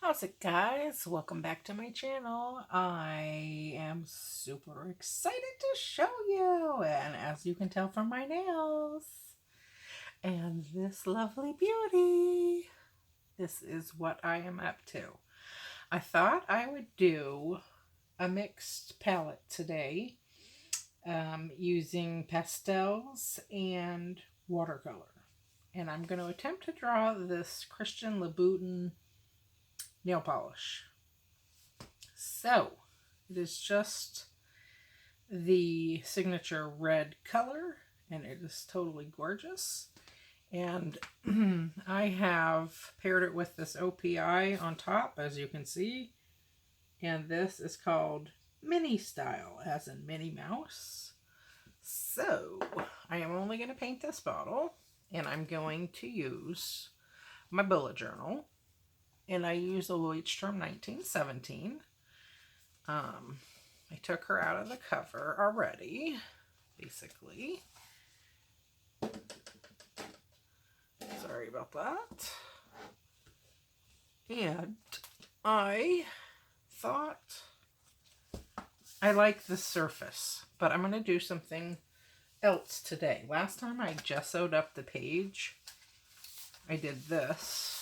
How's it, guys? Welcome back to my channel. I am super excited to show you, and as you can tell from my nails and this lovely beauty, this is what I am up to. I thought I would do a mixed palette today using pastels and watercolor, and I'm going to attempt to draw this Christian Louboutin nail polish. So it is just the signature red color, and it is totally gorgeous. And I have paired it with this OPI on top, as you can see. And this is called Mini Style, as in Minnie Mouse. So I am only going to paint this bottle, and I'm going to use my bullet journal. And I use a Louboutin 1917. I took her out of the cover already, basically. Sorry about that. And I thought I like the surface, but I'm going to do something else today. Last time I gessoed up the page, I did this.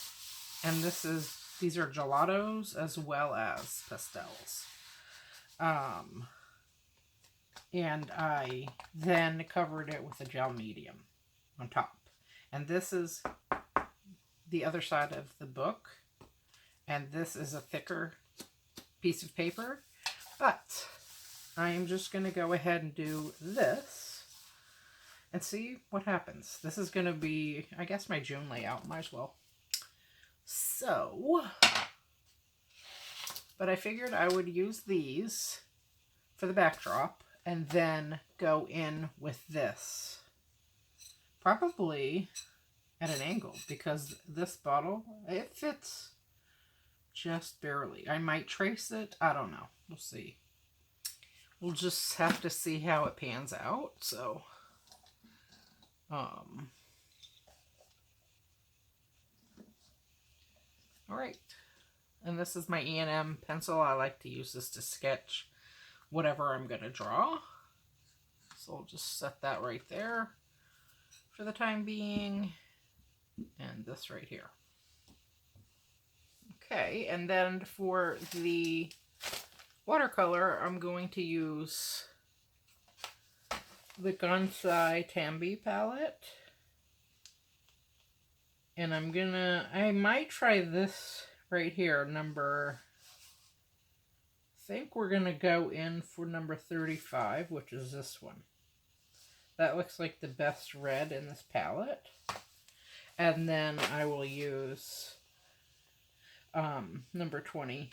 And these are gelatos as well as pastels. And I then covered it with a gel medium on top. And this is the other side of the book. And this is a thicker piece of paper. But I am just going to go ahead and do this and see what happens. This is going to be, I guess, my June layout. Might as well. So, but I figured I would use these for the backdrop and then go in with this. Probably at an angle, because this bottle, it fits just barely. I might trace it. I don't know. We'll see. We'll just have to see how it pans out. So, Alright, and this is my E&M pencil. I like to use this to sketch whatever I'm going to draw. So I'll just set that right there for the time being. And this right here. Okay, and then for the watercolor, I'm going to use the Gansai Tambi palette. And I might try this right here, I think we're going to go in for number 35, which is this one. That looks like the best red in this palette. And then I will use number 20,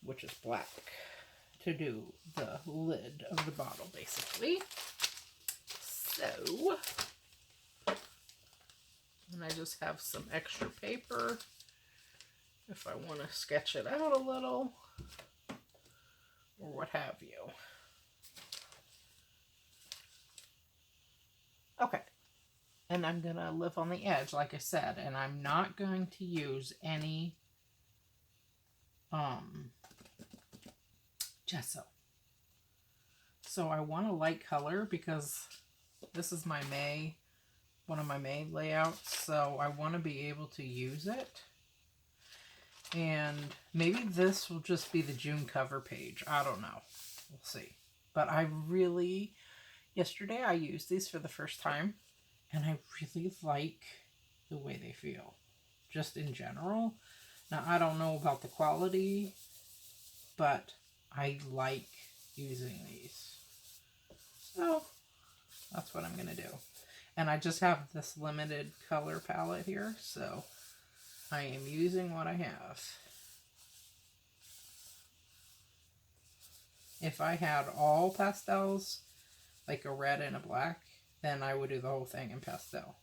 which is black, to do the lid of the bottle, basically. So, and I just have some extra paper if I want to sketch it out a little, or what have you. Okay, and I'm going to live on the edge, like I said, and I'm not going to use any gesso. So I want a light color because this is my one of my May layouts, so I want to be able to use it. And maybe this will just be the June cover page. I don't know. We'll see. But yesterday I used these for the first time, and I really like the way they feel, just in general. Now, I don't know about the quality, but I like using these. So, that's what I'm going to do. And I just have this limited color palette here, so I am using what I have. If I had all pastels, like a red and a black, then I would do the whole thing in pastels,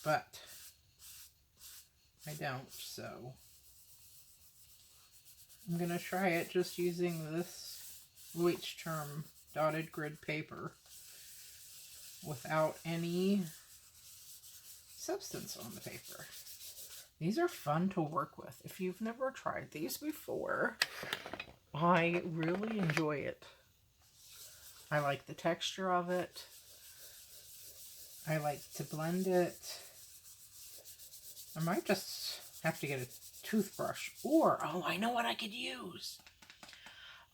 but I don't, so I'm going to try it just using this Bulletjournal dotted grid paper without any substance on the paper. These are fun to work with. If you've never tried these before, I really enjoy it. I like the texture of it. I like to blend it. I might just have to get a toothbrush. Or, oh, I know what I could use.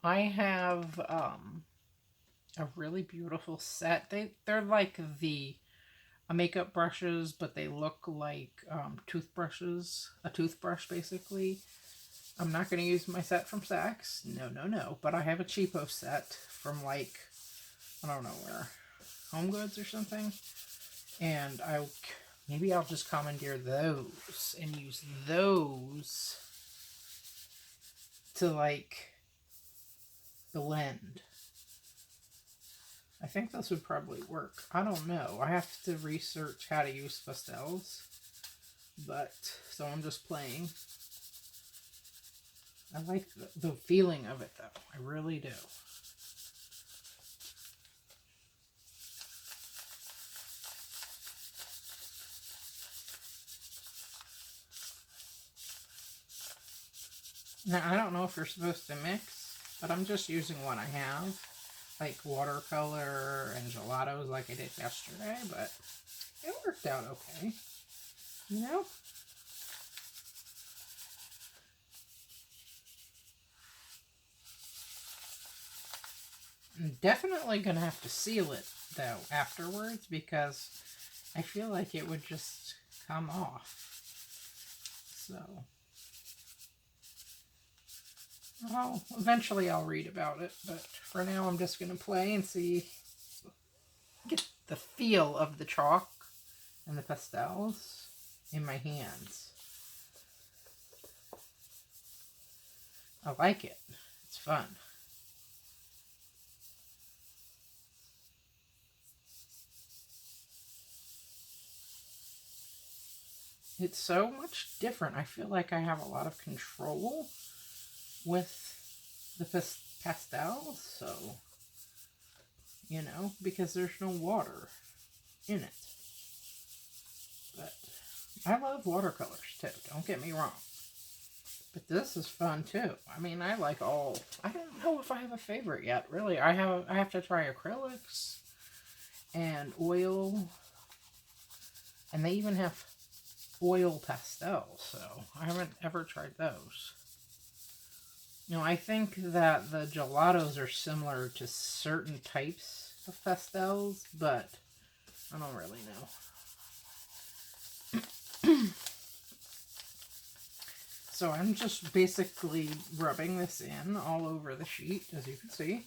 I have a really beautiful set. They're like the makeup brushes, but they look like toothbrushes. A toothbrush, basically. I'm not going to use my set from Saks. No, no, no. But I have a cheapo set from, like, I don't know where. Home Goods or something. And maybe I'll just commandeer those and use those to, like, blend. I think this would probably work. I don't know. I have to research how to use pastels. But, so I'm just playing. I like the feeling of it, though. I really do. Now, I don't know if you're supposed to mix, but I'm just using what I have. Like watercolor and gelatos like I did yesterday, but it worked out okay. You know? I'm definitely going to have to seal it, though, afterwards, because I feel like it would just come off. So, well, eventually I'll read about it, but for now I'm just going to play and get the feel of the chalk and the pastels in my hands. I like it. It's fun. It's so much different. I feel like I have a lot of control with the pastels, so, you know, because there's no water in it. But I love watercolors too, don't get me wrong. But this is fun too. I mean, I like all, I don't know if I have a favorite yet, really. I have to try acrylics and oil, and they even have oil pastels, so I haven't ever tried those. You know, I think that the gelatos are similar to certain types of pastels, but I don't really know. So I'm just basically rubbing this in all over the sheet, as you can see,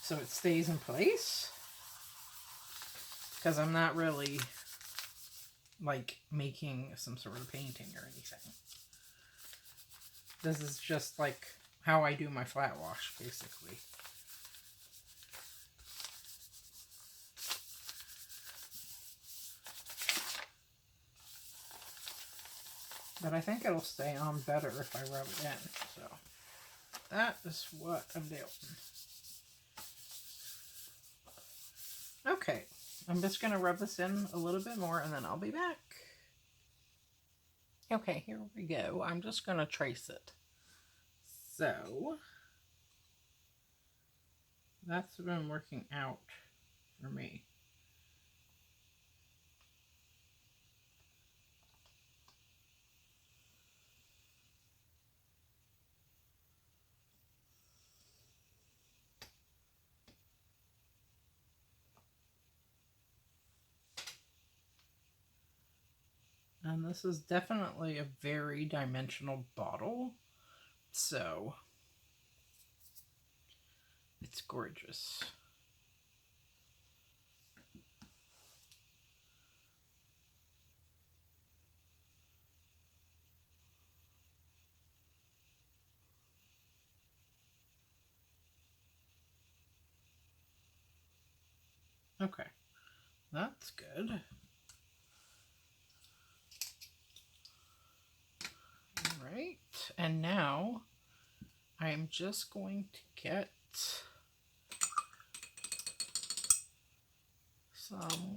so it stays in place, because I'm not really, like, making some sort of painting or anything. This is just, like, how I do my flat wash, basically. But I think it'll stay on better if I rub it in, so that is what I'm doing. Okay, I'm just going to rub this in a little bit more and then I'll be back. Okay, here we go. I'm just going to trace it. So, that's been working out for me. And this is definitely a very dimensional bottle, so it's gorgeous. Okay, that's good. Alright, and now I'm just going to get some,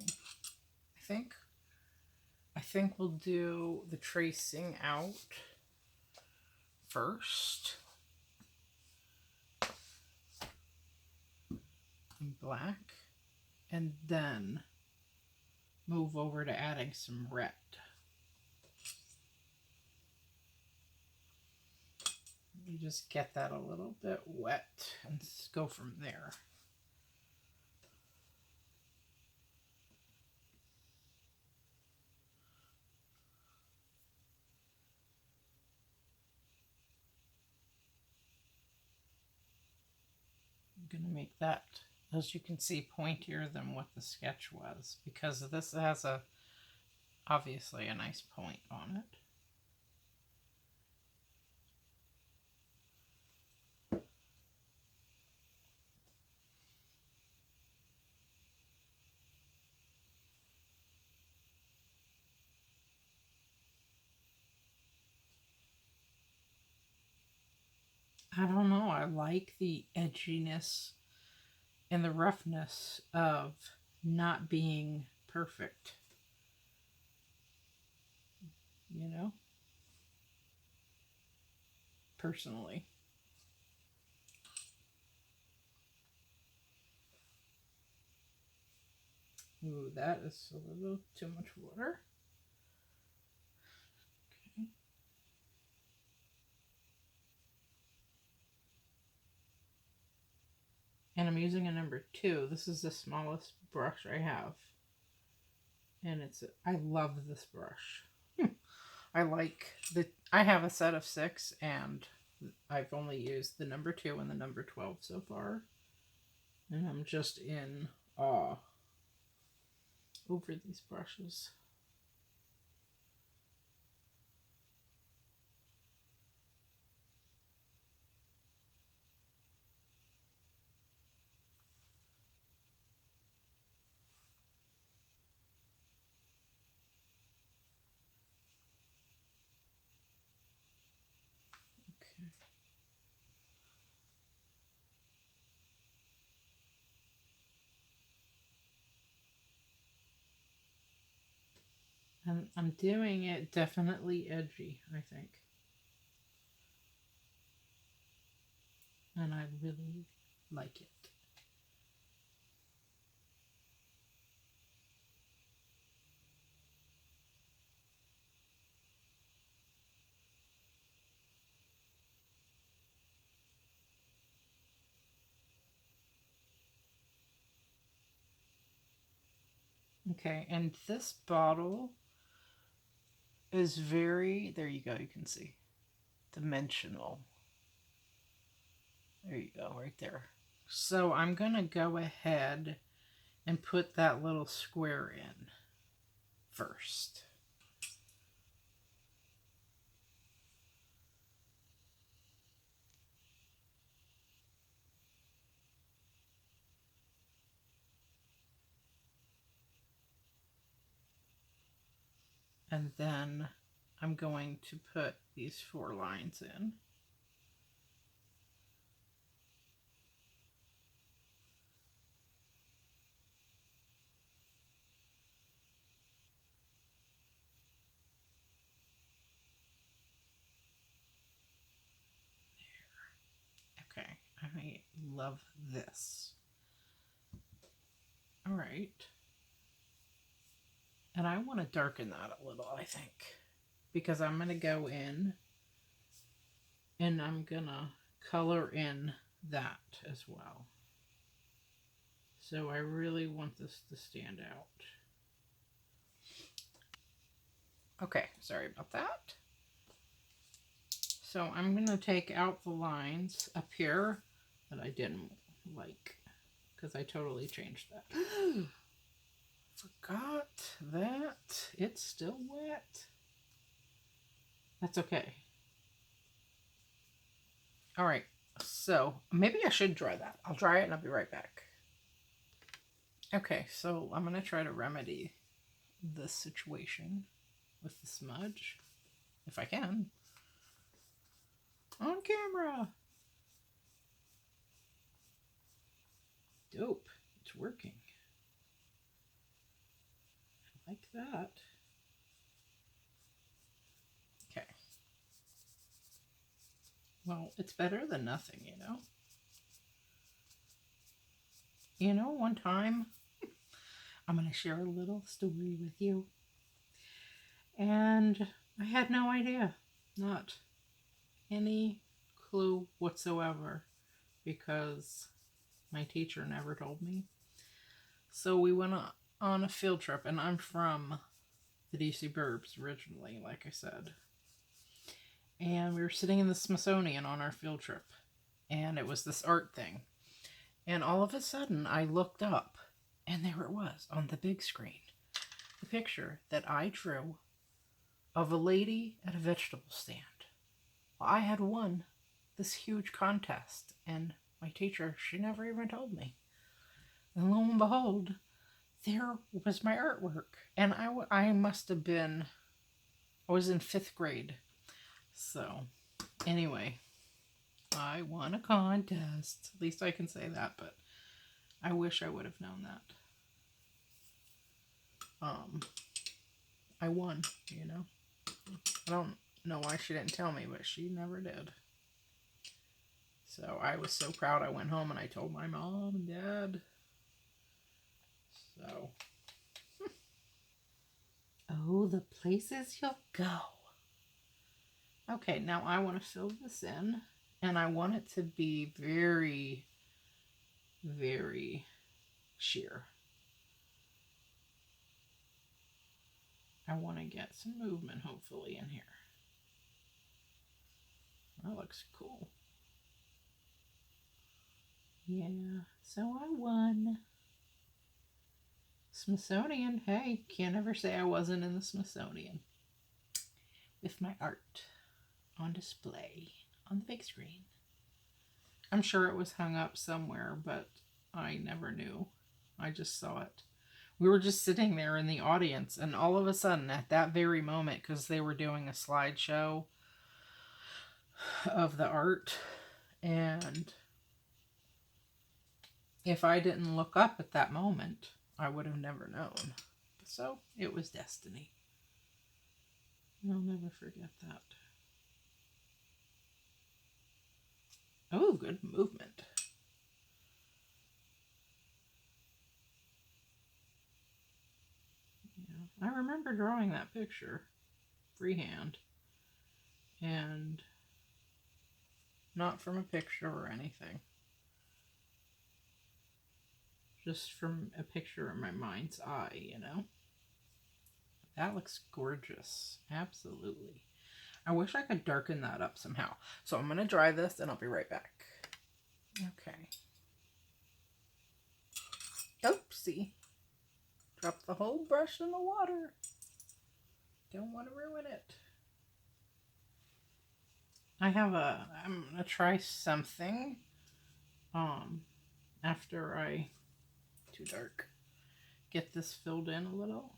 I think we'll do the tracing out first in black, and then move over to adding some red. You just get that a little bit wet and go from there. I'm going to make that, as you can see, pointier than what the sketch was, because this has obviously a nice point on it. I don't know, I like the edginess and the roughness of not being perfect, you know, personally. Ooh, that is a little too much water. Okay. And I'm using a number 2. This is the smallest brush I have. And I love this brush. I have a set of 6, and I've only used the number 2 and the number 12 so far. And I'm just in awe over these brushes. Okay. And I'm doing it definitely edgy, I think. And I really like it. Okay, and this bottle is very, there you go, you can see, dimensional. There you go, right there. So I'm going to go ahead and put that little square in first. And then I'm going to put these 4 lines in. There. Okay, I love this. All right. And I want to darken that a little, I think, because I'm going to go in and I'm going to color in that as well. So I really want this to stand out. Okay, sorry about that. So I'm going to take out the lines up here that I didn't like, because I totally changed that. Forgot that it's still wet. That's okay. All right, so maybe I should dry that. I'll dry it and I'll be right back. Okay, so I'm going to try to remedy this situation with the smudge, if I can. On camera. Dope. It's working. I like that. Well, it's better than nothing, you know? You know, one time, I'm going to share a little story with you. And I had no idea. Not any clue whatsoever. Because my teacher never told me. So we went on a field trip. And I'm from the DC Burbs originally, like I said. And we were sitting in the Smithsonian on our field trip. And it was this art thing. And all of a sudden, I looked up, and there it was on the big screen. The picture that I drew of a lady at a vegetable stand. Well, I had won this huge contest, and my teacher, she never even told me. And lo and behold, there was my artwork. And I must have been, I was in 5th grade. So, anyway, I won a contest. At least I can say that, but I wish I would have known that. I won, you know. I don't know why she didn't tell me, but she never did. So I was so proud. I went home and I told my mom and dad. So. Oh, the places you'll go. Okay, now I want to fill this in. And I want it to be very, very sheer. I want to get some movement, hopefully, in here. That looks cool. Yeah, so I won. Smithsonian, hey, can't ever say I wasn't in the Smithsonian. With my art on display on the big screen. I'm sure it was hung up somewhere, but I never knew. I just saw it. We were just sitting there in the audience, and all of a sudden, at that very moment, because they were doing a slideshow of the art, and if I didn't look up at that moment, I would have never known. So, it was destiny. I'll never forget that. Oh, good movement. Yeah, I remember drawing that picture freehand. And not from a picture or anything. Just from a picture in my mind's eye, you know? That looks gorgeous. Absolutely. I wish I could darken that up somehow. So I'm going to dry this and I'll be right back. Okay. Oopsie. Dropped the whole brush in the water. Don't want to ruin it. I'm going to try something. After I, too dark, get this filled in a little.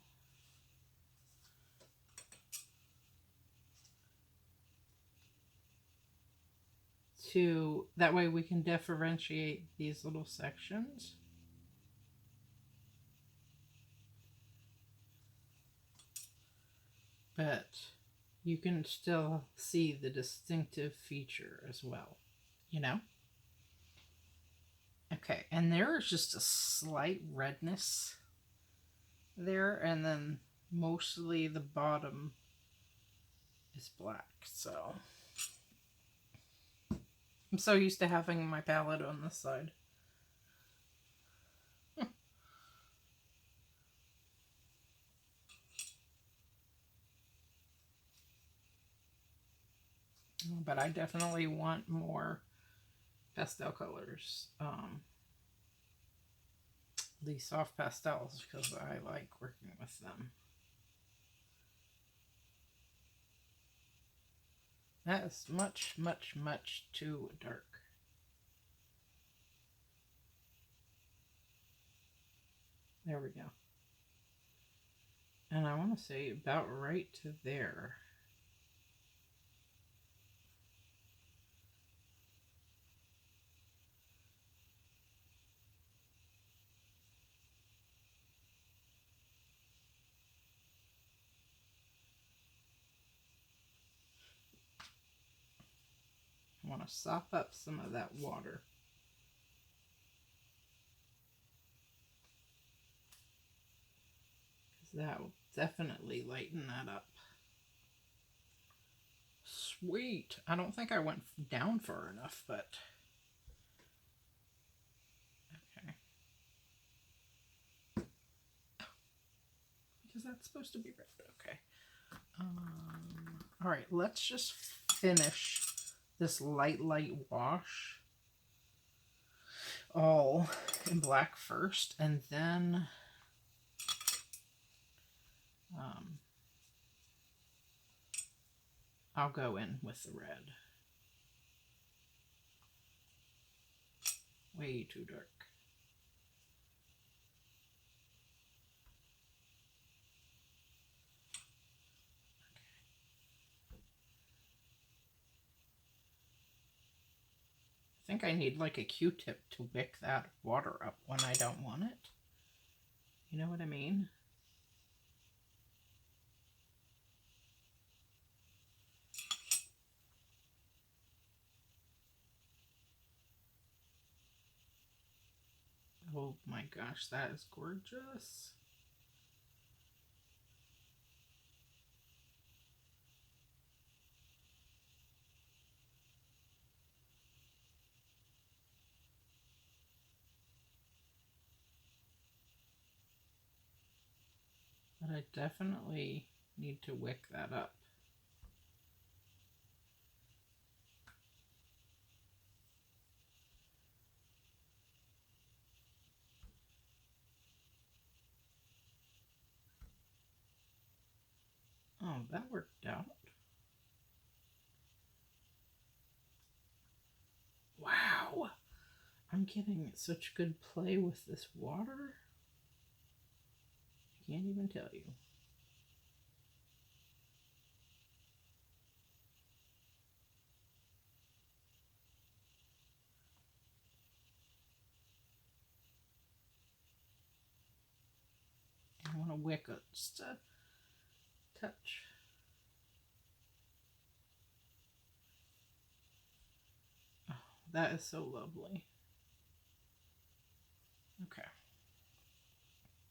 That way we can differentiate these little sections. But you can still see the distinctive feature as well, you know? Okay, and there is just a slight redness there, and then mostly the bottom is black, so I'm so used to having my palette on this side. But I definitely want more pastel colors. These soft pastels, because I like working with them. That is much, much, much too dark. There we go. And I want to say about right to there. want to sop up some of that water. Because that will definitely lighten that up. Sweet. I don't think I went down far enough, but okay. Because that's supposed to be red. Okay. All right, let's just finish this light wash all in black first, and then I'll go in with the red. Way too dark. I think I need like a Q-tip to wick that water up when I don't want it. You know what I mean? Oh my gosh, that is gorgeous. But I definitely need to wick that up. Oh, that worked out. Wow! I'm getting such good play with this water. I can't even tell you. I want to wick it just a touch. Oh, that is so lovely. Okay.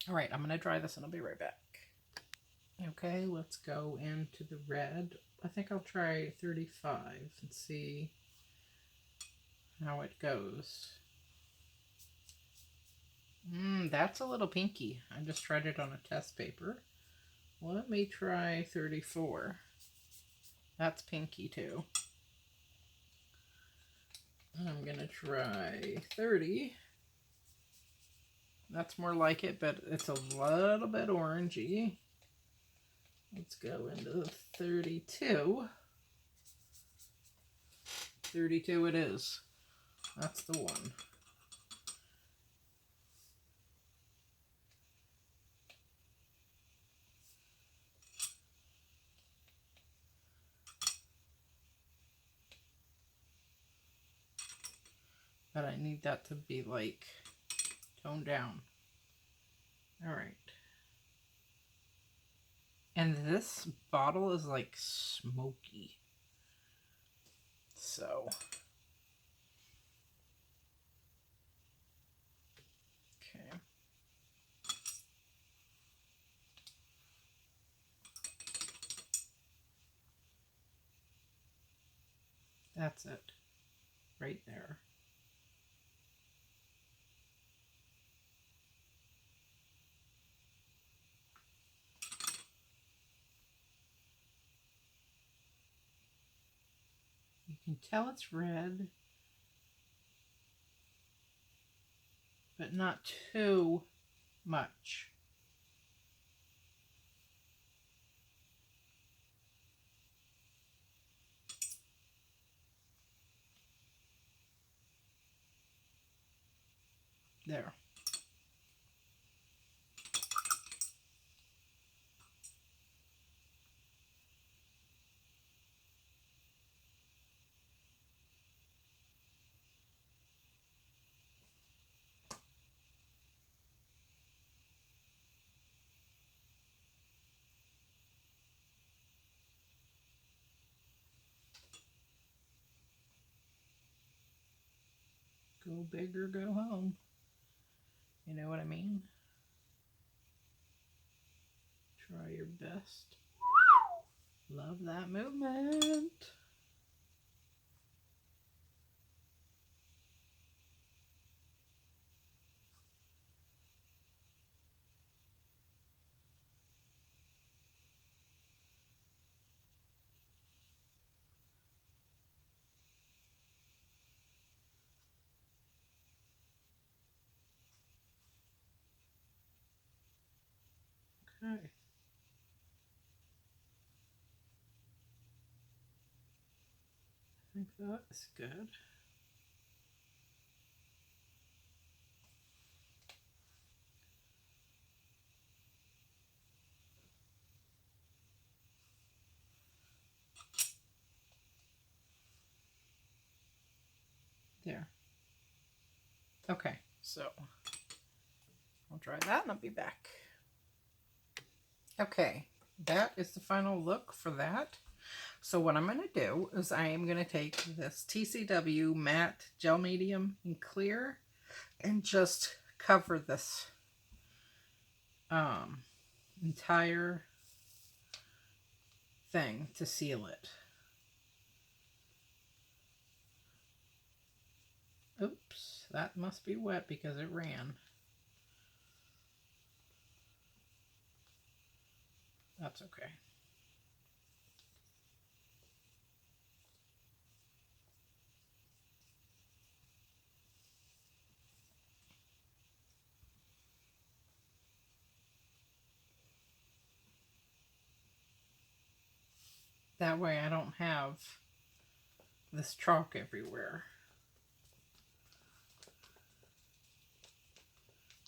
All right, I'm going to dry this and I'll be right back. Okay, let's go into the red. I think I'll try 35 and see how it goes. That's a little pinky. I just tried it on a test paper. Let me try 34. That's pinky too. I'm gonna try 30. That's more like it, but it's a little bit orangey. Let's go into 32. 32 it is. That's the one. But I need that to be like toned down. All right. And this bottle is like smoky. So. Okay. That's it. Right there. You can tell it's red, but not too much. There. Go big or go home. You know what I mean? Try your best. Love that movement. Okay. I think that's good. There. Okay, so I'll try that and I'll be back. Okay, that is the final look for that. So what I'm going to do is I am going to take this TCW matte gel medium in clear and just cover this entire thing to seal it. Oops, that must be wet because it ran. That's okay. That way I don't have this chalk everywhere.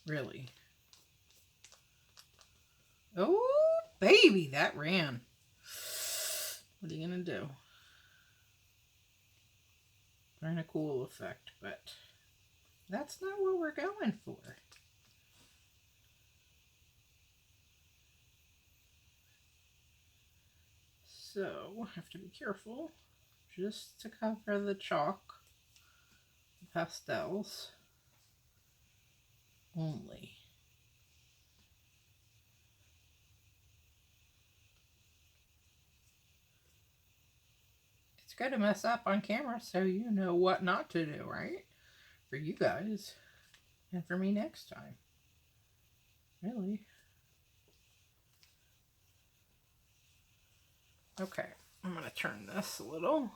Really. Oh, baby, that ran. What are you going to do? Trying a cool effect, but that's not what we're going for. So, have to be careful just to cover the chalk, pastels only. It's good to mess up on camera so you know what not to do, right? For you guys and for me next time. Really. Okay, I'm going to turn this a little.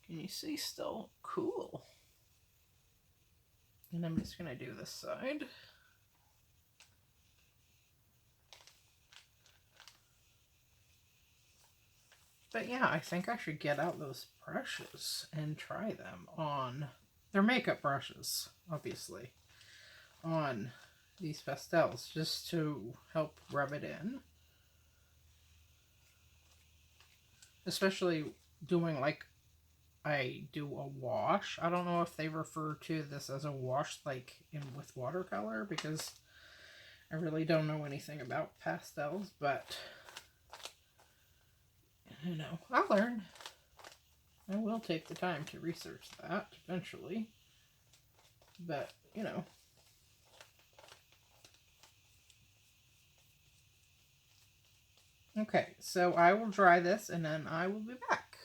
Can you see still? Cool. And I'm just going to do this side. But yeah, I think I should get out those brushes and try them on, they're makeup brushes, obviously, on these pastels just to help rub it in. Especially doing like I do a wash. I don't know if they refer to this as a wash like in with watercolor because I really don't know anything about pastels, but you know, I'll learn. I will take the time to research that eventually. But, you know. Okay, so I will dry this and then I will be back.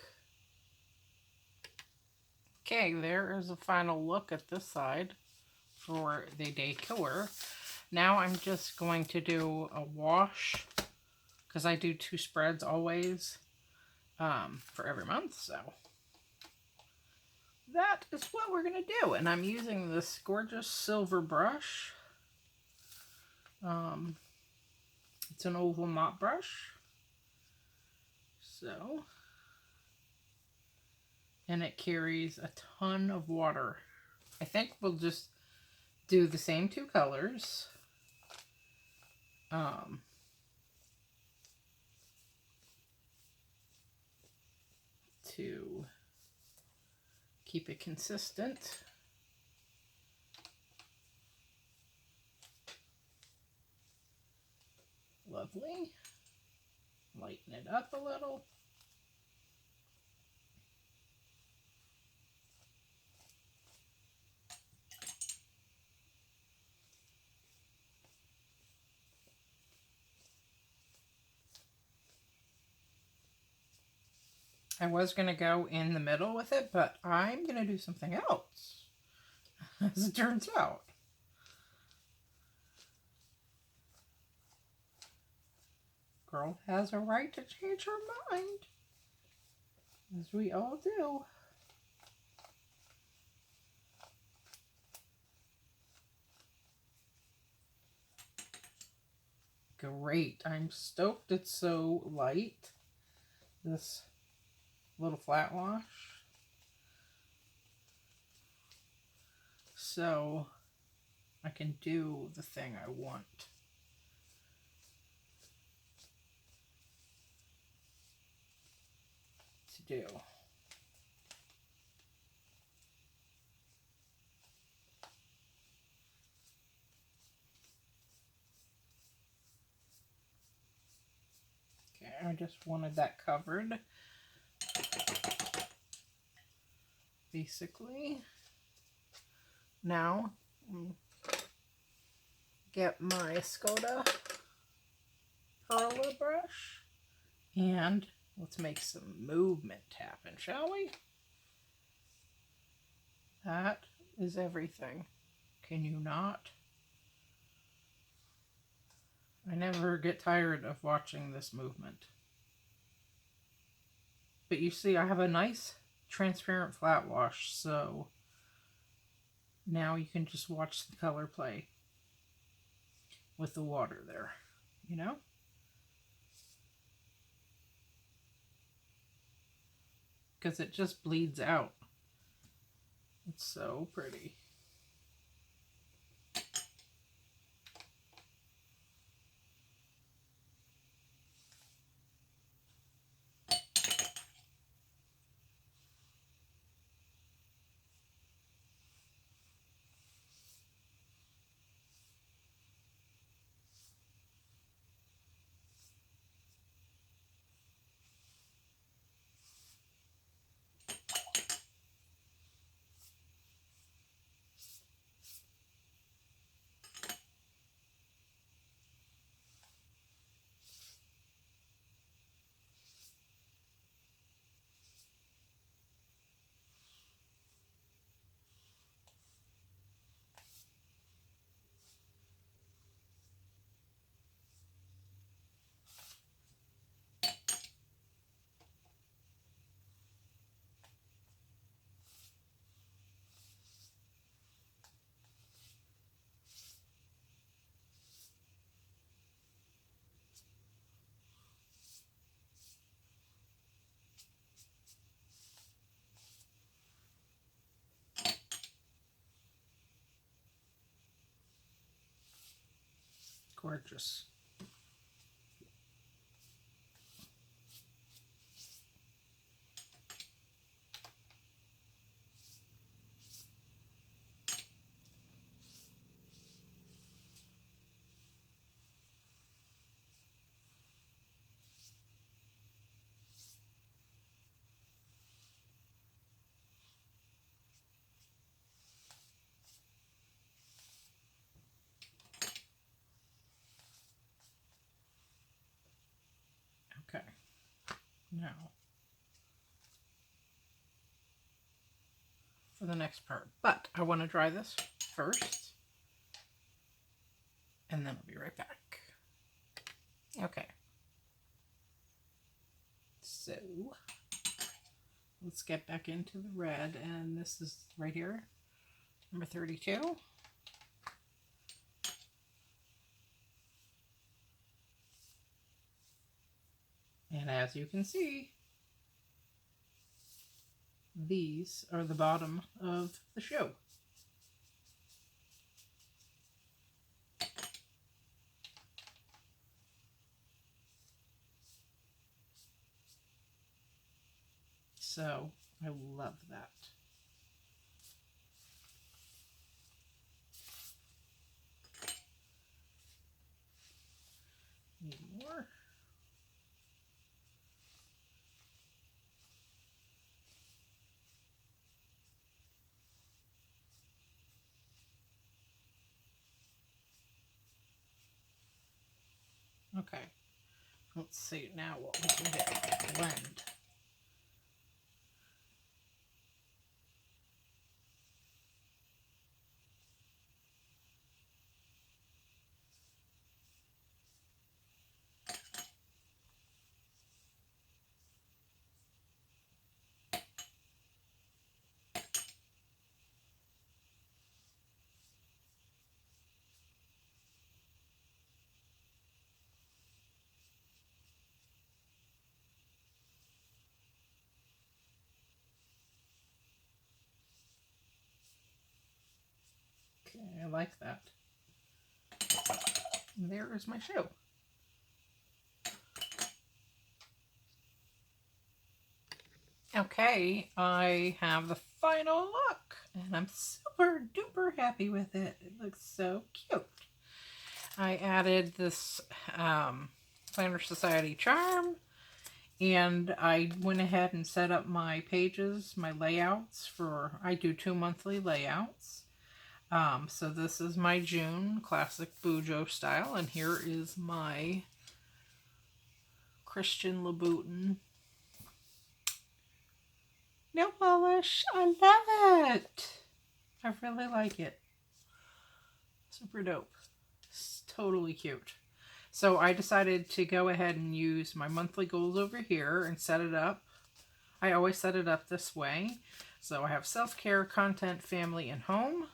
Okay, there is a final look at this side for the Day Killer. Now I'm just going to do a wash because I do 2 spreads always for every month, so that is what we're going to do. And I'm using this gorgeous silver brush. It's an oval mop brush. So, and it carries a ton of water. I think we'll just do the same 2 colors. To keep it consistent. Lovely. Lighten it up a little. I was going to go in the middle with it, but I'm going to do something else, as it turns out. Girl has a right to change her mind, as we all do. Great. I'm stoked it's so light, this little flat wash. So I can do the thing I want to do. Okay, I just wanted that covered, basically. Now, get my Skoda Perla brush, and let's make some movement happen, shall we? That is everything. Can you not? I never get tired of watching this movement. But you see, I have a nice transparent flat wash, so now you can just watch the color play with the water there, you know? Because it just bleeds out. It's so pretty. Gorgeous. Okay, now for the next part. But I want to dry this first, and then I'll be right back. Okay. So let's get back into the red, and this is right here, number 32. And as you can see, these are the bottom of the shoe. So I love that. Need more. Okay, let's see now what we can do. Blend. I like that. And there is my shoe. Okay, I have the final look, and I'm super duper happy with it. It looks so cute. I added this Planner Society charm, and I went ahead and set up my pages, my layouts for, I do 2 monthly layouts. So this is my June classic Bujo style, and here is my Christian Louboutin nail polish. I love it. I really like it. Super dope. It's totally cute. So I decided to go ahead and use my monthly goals over here and set it up. I always set it up this way. So I have self-care, content, family, and home.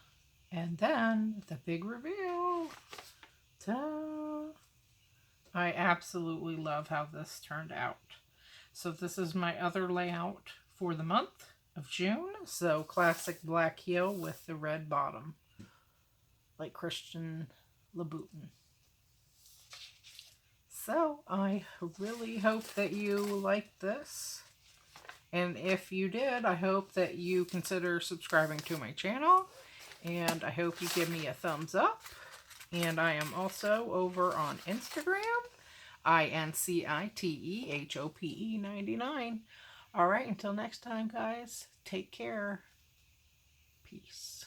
And then the big reveal. Ta-da! I absolutely love how this turned out. So this is my other layout for the month of June. So classic black heel with the red bottom, like Christian Louboutin. So I really hope that you liked this. And if you did, I hope that you consider subscribing to my channel. And I hope you give me a thumbs up. And I am also over on Instagram, INCITEHOPE 99. All right, until next time, guys, take care. Peace.